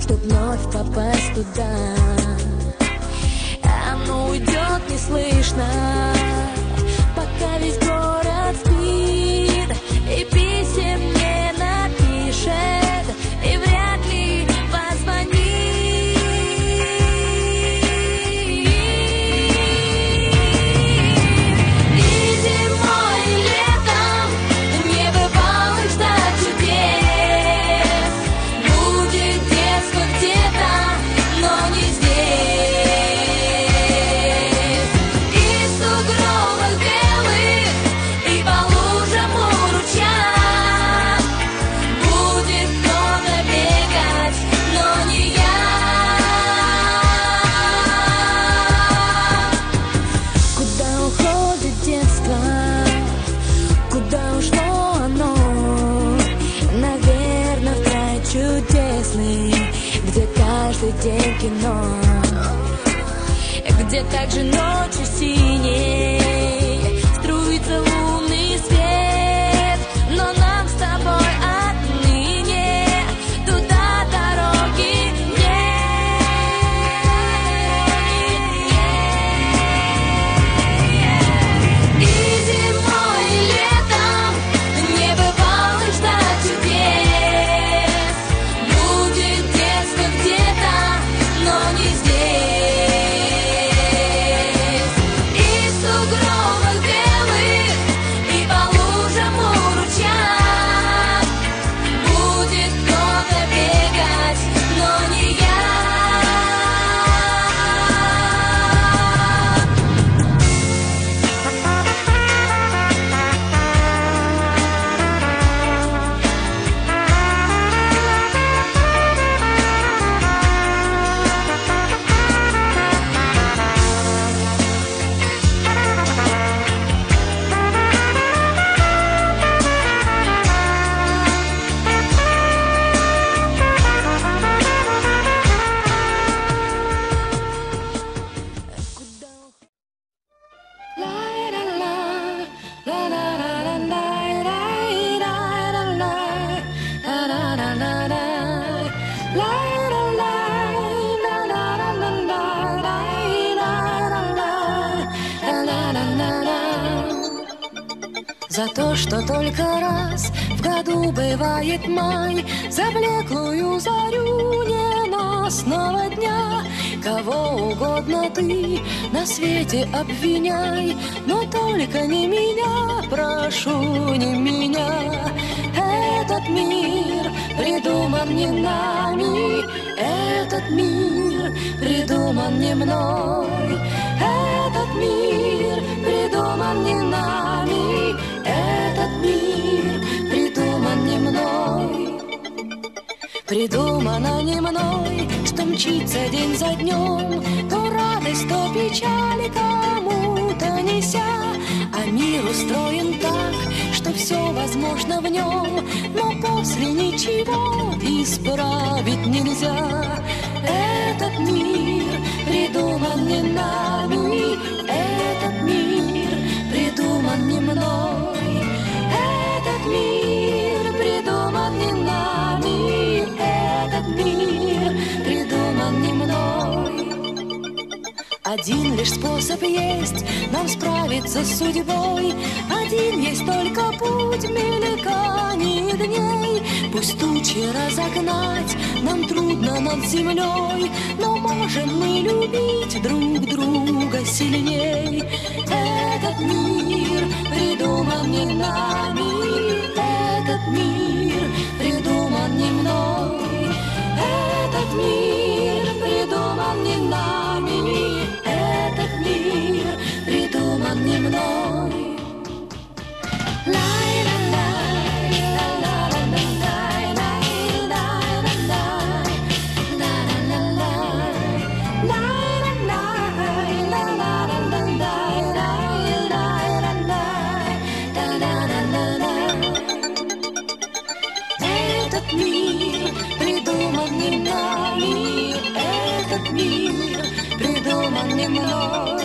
Чтоб вновь попасть туда, оно уйдет неслышно, пока весь город спит, и писем не напишет, и вряд ли позвонит. И зимой, и летом небывалых ждать чудес. Будет детство где-то, но не здесь. И в сугробах белых, и по лужам у ручья будет кто-то бегать, но не я. Куда уходит детство? Куда ушло оно? Наверное, в край чудесный, где каждый день кино, где также ночью синей струится лунный свет. Но нам с тобой отныне туда дороги нет. И зимой, и летом небывалых ждать чудес. Будет детство где-то, но не здесь. И в сугробах белых, и по лужам у ручья будет кто-то бегать, но не я. За то, что только раз в году бывает май, за блеклую зарю ненастного дня. Кого угодно ты на свете обвиняй, но только не меня, прошу, не меня. Этот мир придуман не нами, этот мир придуман не мной. Этот мир придуман не нами, этот мир придуман не мной. Придумано не мной, что мчится день за днем, то радость, то печаль кому-то неся. А мир устроен так, что все возможно в нем, но после ничего исправить нельзя. Этот мир придуман не нами, этот мир придуман не мной. Этот мир придуман не нами, этот мир придуман не мной. Один лишь способ есть нам справиться с судьбой, один есть только путь мельканий дней. Пусть тучи разогнать нам трудно над землей, но можем мы любить друг друга сильней. Этот мир придуман не нами, этот мир придуман не мной. Этот мир придуман не нами, этот мир придуман не мной. La снова